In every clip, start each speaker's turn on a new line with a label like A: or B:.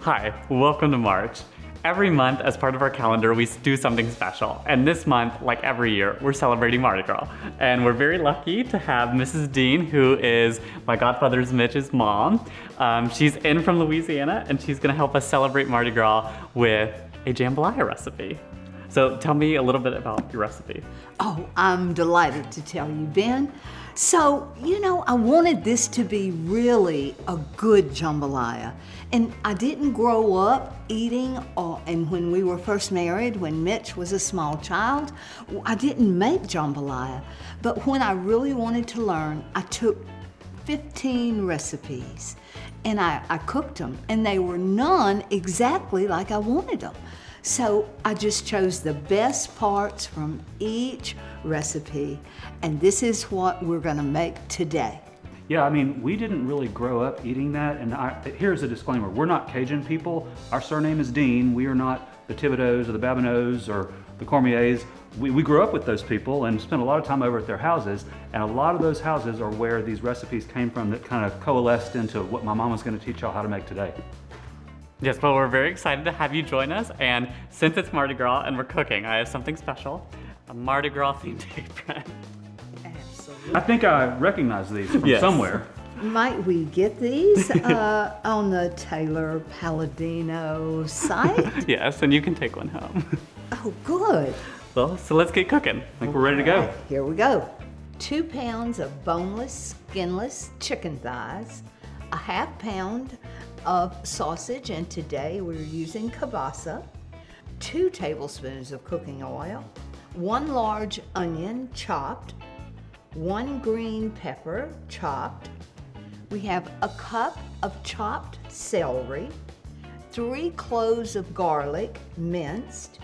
A: Hi, welcome to March. Every month, as part of our calendar, we do something special. And this month, like every year, we're celebrating Mardi Gras. And we're very lucky to have Mrs. Dean, who is my godfather's Mitch's mom. She's in from Louisiana, and she's gonna help us celebrate Mardi Gras with a jambalaya recipe. So tell me a little bit about your recipe.
B: Oh, I'm delighted to tell you, Ben. So, I wanted this to be really a good jambalaya. And I didn't grow up eating, and when we were first married, when Mitch was a small child, I didn't make jambalaya. But when I really wanted to learn, I took 15 recipes and I cooked them, and they were none exactly like I wanted them. So I just chose the best parts from each recipe, and this is what we're gonna make today.
C: Yeah, I mean, we didn't really grow up eating that, and here's a disclaimer. We're not Cajun people. Our surname is Dean. We are not the Thibodeaux or the Babineaux or the Cormiers. We grew up with those people and spent a lot of time over at their houses, and a lot of those houses are where these recipes came from that kind of coalesced into what my mom was gonna teach y'all how to make today.
A: Yes, well, we're very excited to have you join us. And since it's Mardi Gras and we're cooking, I have something special, a Mardi Gras themed apron.
B: Absolutely.
C: I think I recognize these from
A: Yes.
C: somewhere.
B: Might we get these on the Taylor Palladino site?
A: Yes, and you can take one home.
B: Oh, good.
A: Well, so let's get cooking.
C: I think we're ready to go.
B: All right, here we go. 2 pounds of boneless, skinless chicken thighs, a ½ pound of sausage, and today we're using kielbasa, 2 tablespoons of cooking oil, 1 large onion chopped, 1 green pepper chopped. We have a cup of chopped celery, 3 cloves of garlic minced,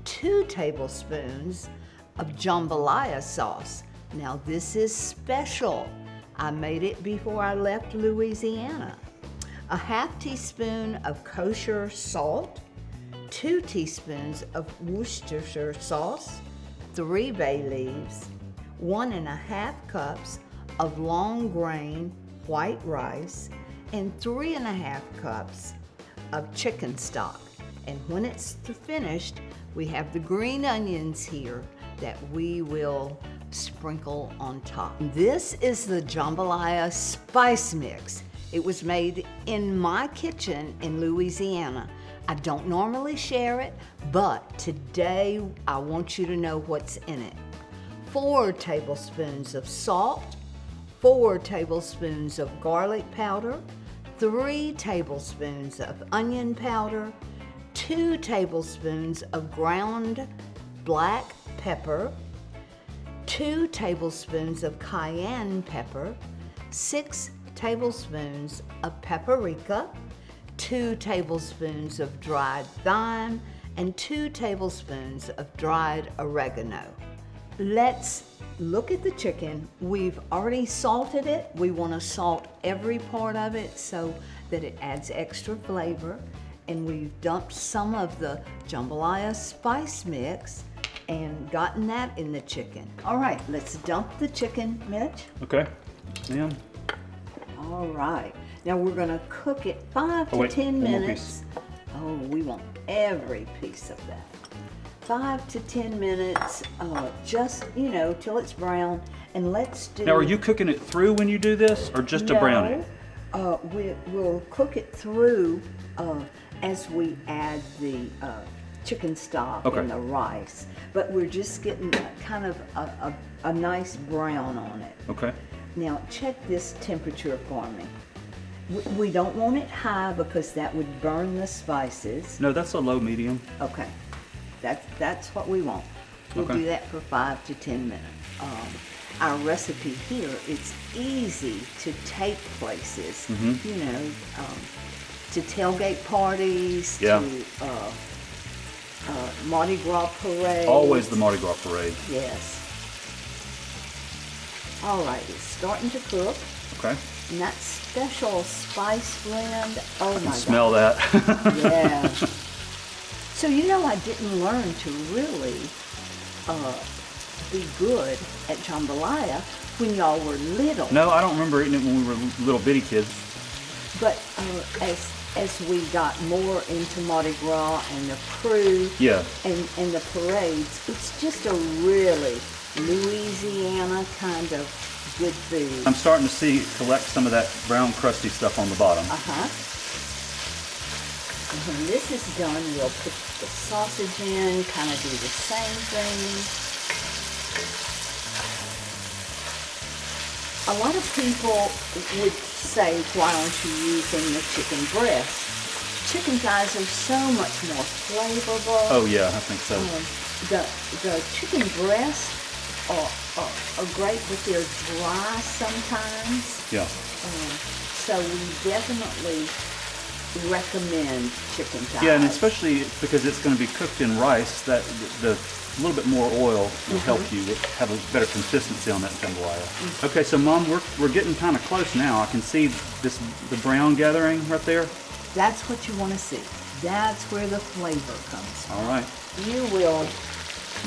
B: 2 tablespoons of jambalaya sauce. Now this is special. I made it before I left Louisiana. A ½ teaspoon of kosher salt, 2 teaspoons of Worcestershire sauce, 3 bay leaves, 1½ cups of long grain white rice, and 3½ cups of chicken stock. And when it's finished, we have the green onions here that we will sprinkle on top. This is the jambalaya spice mix. It was made in my kitchen in Louisiana. I don't normally share it, but today I want you to know what's in it. 4 tablespoons of salt, 4 tablespoons of garlic powder, 3 tablespoons of onion powder, 2 tablespoons of ground black pepper, 2 tablespoons of cayenne pepper, 6 tablespoons of paprika, 2 tablespoons of dried thyme, and 2 tablespoons of dried oregano. Let's look at the chicken. We've already salted it. We want to salt every part of it so that it adds extra flavor. And we've dumped some of the jambalaya spice mix and gotten that in the chicken. All right, let's dump the chicken, Mitch.
C: Okay, ma'am.
B: All right, now we're gonna cook it 5 to 10
C: one more
B: minutes. Oh, we want every piece of that. 5 to 10 minutes, just, till it's brown. And let's do...
C: Now, are you cooking it through when you do this, or just to brown it?
B: We'll cook it through as we add the chicken stock
C: Okay.
B: and the rice. But we're just getting kind of a nice brown on it.
C: Okay.
B: Now check this temperature for me. We don't want it high because that would burn the spices.
C: No, that's a low medium.
B: Okay, that's what we want. We'll
C: Okay.
B: do that for 5 to 10 minutes. Our recipe here, it's easy to take places, to tailgate parties,
C: Yeah.
B: to Mardi Gras parades.
C: Always the Mardi Gras parade.
B: Yes. All right, it's starting to cook.
C: Okay.
B: And that special spice blend, oh my God.
C: Smell that.
B: Yeah. So I didn't learn to really be good at jambalaya when y'all were little.
C: No, I don't remember eating it when we were little bitty kids.
B: But as as we got more into Mardi Gras and the crew
C: Yeah.
B: and the parades, it's just a really Louisiana kind of good food.
C: I'm starting to collect some of that brown crusty stuff on the bottom.
B: Uh-huh. And when this is done, we'll put the sausage in, kind of do the same thing. A lot of people would say, why aren't you using the chicken breast? Chicken thighs are so much more flavorful.
C: Oh yeah, I think so.
B: The chicken breasts are great, but they're dry sometimes.
C: Yeah.
B: So we definitely recommend chicken thighs.
C: Yeah, and especially because it's going to be cooked in rice, that the little bit more oil will help you have a better consistency on that jambalaya. Okay, so Mom, we're getting kind of close now. I can see the brown gathering right there.
B: That's what you want to see. That's where the flavor comes from.
C: All right.
B: You will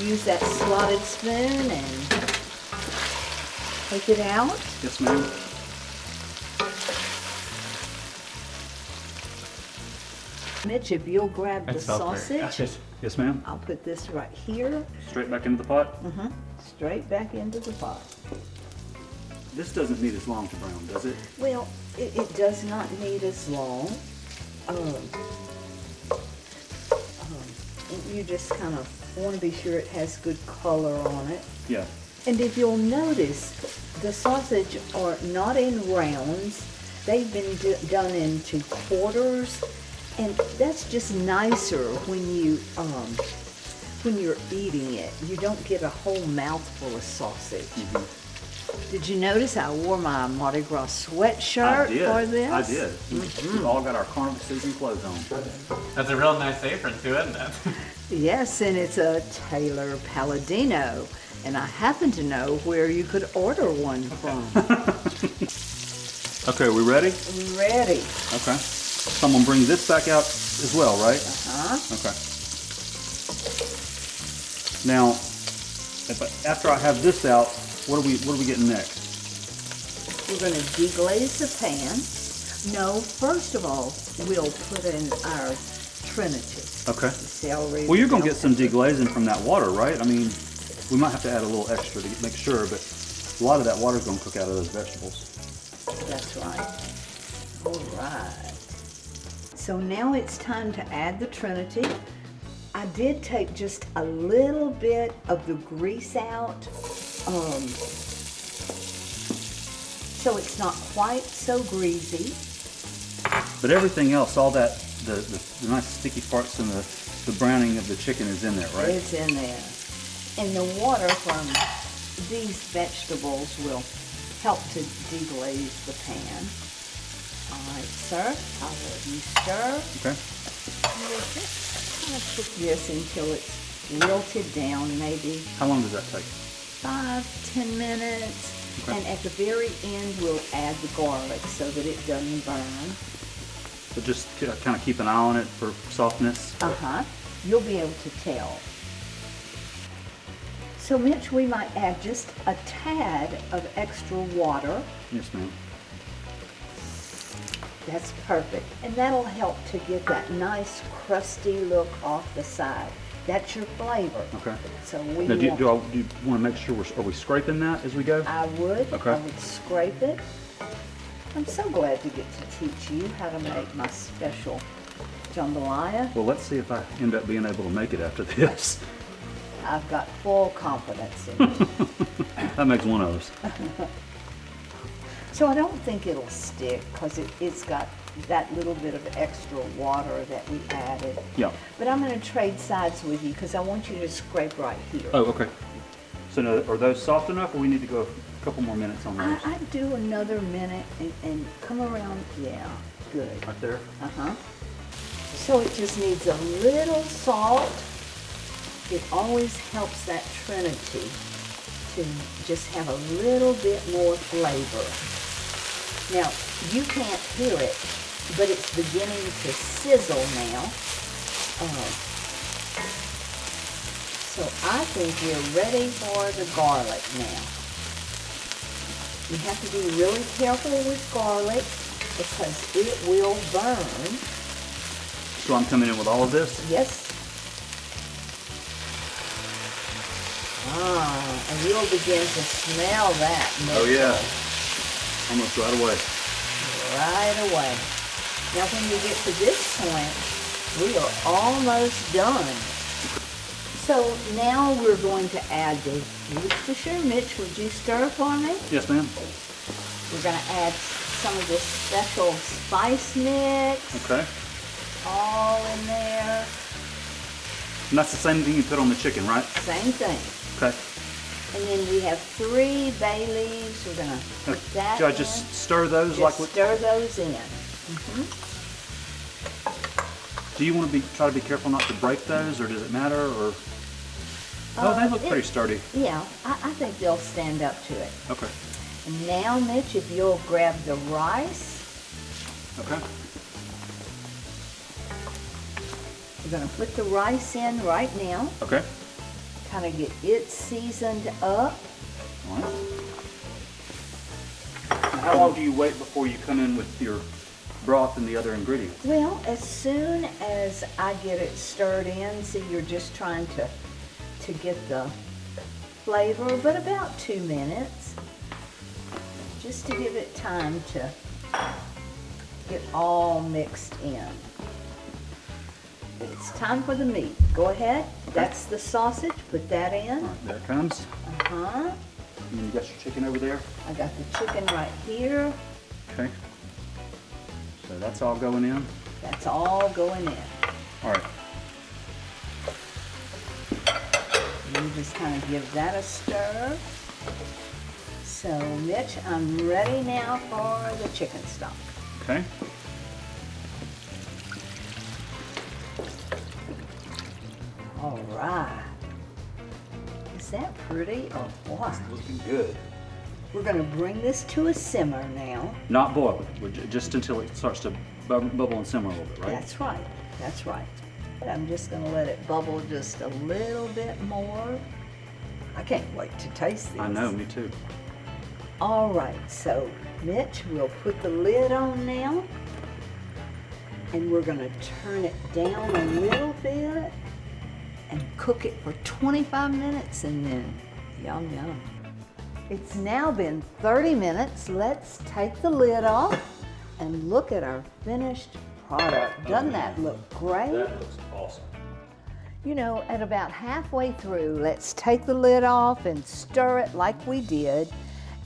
B: use that slotted spoon and take it out.
C: Yes, ma'am.
B: Mitch, if you'll grab the
A: That smells very
B: sausage,
A: good.
C: Yes, ma'am.
B: I'll put this right here,
C: Straight back into the pot.
B: straight back into the pot.
C: This doesn't need as long to brown, does it?
B: Well, it does not need as long. You just kind of want to be sure it has good color on it.
C: Yeah.
B: And if you'll notice, the sausage are not in rounds. They've been done into quarters, and that's just nicer when you're eating it. You don't get a whole mouthful of sausage. Did you notice I wore my Mardi Gras sweatshirt for this?
C: I did. We've all got our carnival season clothes on.
A: That's a real nice apron too, isn't it?
B: Yes, and it's a Taylor Palladino, and I happen to know where you could order one from.
C: Okay, we ready?
B: Ready.
C: Okay. So I'm gonna bring this back out as well, right? Okay. Now, after I have this out, what are we getting next?
B: We're going to deglaze the pan. No, first of all, we'll put in our Trinity.
C: Okay.
B: The celery.
C: Well, you're gonna
B: the
C: get some
B: bell
C: deglazing from that water, right? I mean, we might have to add a little extra to make sure, but a lot of that water's gonna cook out of those vegetables.
B: pepper. That's right. All right. So now it's time to add the Trinity. I did take just a little bit of the grease out, so it's not quite so greasy.
C: But everything else, all that, the nice sticky parts and the browning of the chicken is in there, right?
B: It's in there. And the water from these vegetables will help to deglaze the pan. All right, sir, I'll let you stir.
C: Okay.
B: We'll just kind of cook this until it's wilted down, maybe
C: How long does that take?
B: 5-10 minutes.
C: Okay.
B: And at the very end, we'll add the garlic so that it doesn't burn.
C: So just kind of keep an eye on it for softness.
B: Uh-huh. You'll be able to tell. So Mitch, we might add just a tad of extra water.
C: Yes, ma'am.
B: That's perfect. And that'll help to get that nice crusty look off the side. That's your flavor.
C: Okay.
B: So we
C: Now, do
B: want,
C: you want to make sure are we scraping that as we go?
B: I would.
C: Okay.
B: I would scrape it. I'm so glad to get to teach you how to make my special jambalaya.
C: Well, let's see if I end up being able to make it after this.
B: I've got full confidence in you.
C: That makes one of us.
B: So I don't think it'll stick because it's got that little bit of extra water that we added.
C: Yeah.
B: But I'm going to trade sides with you because I want you to scrape right here.
C: Oh, okay. So now, are those soft enough, or we need to go a couple more minutes on those?
B: I'd do another minute and come around. Yeah, good.
C: Right there?
B: Uh-huh. So it just needs a little salt. It always helps that Trinity to just have a little bit more flavor. Now, you can't hear it, but it's beginning to sizzle now. So I think we're ready for the garlic now. You have to be really careful with garlic because it will burn.
C: So I'm coming in with all of this?
B: Yes. And you'll begin to smell that.
C: Oh yeah. Almost right away.
B: Right away. Now when you get to this point, we are almost done. So now we're going to add the Worcestershire. Mitch, would you stir for me?
C: Yes, ma'am.
B: We're going to add some of this special spice mix.
C: Okay.
B: All in there.
C: And that's the same thing you put on the chicken, right?
B: Same thing.
C: Okay.
B: And then we have 3 bay leaves. We're going to put that
C: Do I
B: in.
C: just stir those
B: Just
C: like what?
B: stir those in.
C: Do you want to try to be careful not to break those, or does it matter? Or oh, they look pretty sturdy.
B: Yeah, I think they'll stand up to it.
C: Okay.
B: And now, Mitch, if you'll grab the rice.
C: Okay.
B: We're going to put the rice in right now.
C: Okay.
B: Kind of get it seasoned up.
C: All right. Now, how long do you wait before you come in with your broth and the other ingredients?
B: Well, as soon as I get it stirred in, see, you're just trying to get the flavor, but about 2 minutes, just to give it time to get all mixed in. It's time for the meat. Go ahead. That's the sausage. Put that in.
C: All right, there it comes.
B: Uh-huh.
C: And you got your chicken over there?
B: I got the chicken right here.
C: Okay. So that's all going in?
B: That's all going in.
C: All right.
B: You just kind of give that a stir. So, Mitch, I'm ready now for the chicken stock.
C: Okay.
B: All right. Is that pretty or what?
C: Looking good.
B: We're going to bring this to a simmer now.
C: Not boil it, just until it starts to bubble and simmer a little bit, right?
B: That's right. That's right. I'm just going to let it bubble just a little bit more. I can't wait to taste these.
C: I know, me too.
B: All right, so Mitch, we'll put the lid on now. And we're going to turn it down a little bit and cook it for 25 minutes and then yum yum. It's now been 30 minutes. Let's take the lid off and look at our finished product. Doesn't that look great?
C: That looks awesome.
B: You know, at about halfway through, let's take the lid off and stir it like we did.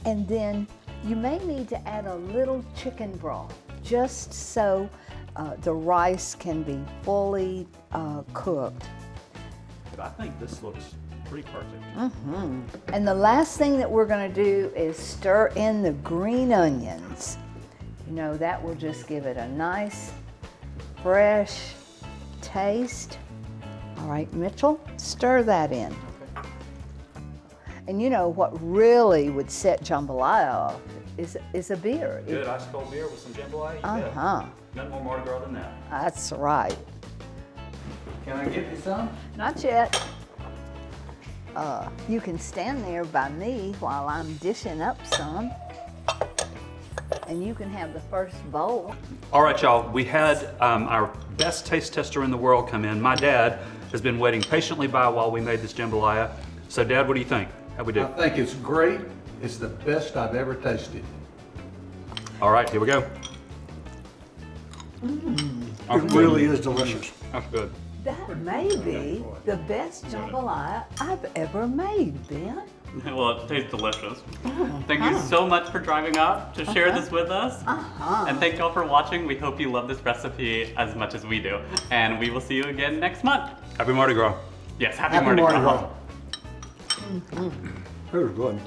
B: And then you may need to add a little chicken broth just so the rice can be fully cooked.
C: But I think this looks pretty perfect.
B: And the last thing that we're going to do is stir in the green onions. You know, that will just give it a nice, fresh taste. All right, Mitchell, stir that in.
C: Okay.
B: And you know what really would set jambalaya off is a beer.
C: Good ice cold beer with some jambalaya.
B: Uh-huh.
C: Nothing more Mardi Gras than that.
B: That's right.
C: Can I get you some?
B: Not yet. You can stand there by me while I'm dishing up some. And you can have the first bowl.
C: All right, y'all. We had our best taste tester in the world come in. My dad has been waiting patiently by while we made this jambalaya. So, Dad, what do you think? How'd we do?
D: I think it's great. It's the best I've ever tasted.
C: All right, here we go.
D: It really is delicious.
C: That's good.
B: That may be the best jambalaya I've ever made, Ben.
A: Well, it tastes delicious. Thank you so much for driving up to share this with us. And thank y'all for watching. We hope you love this recipe as much as we do. And we will see you again next month.
C: Happy Mardi Gras.
A: Yes, happy Mardi Gras.
D: It was good.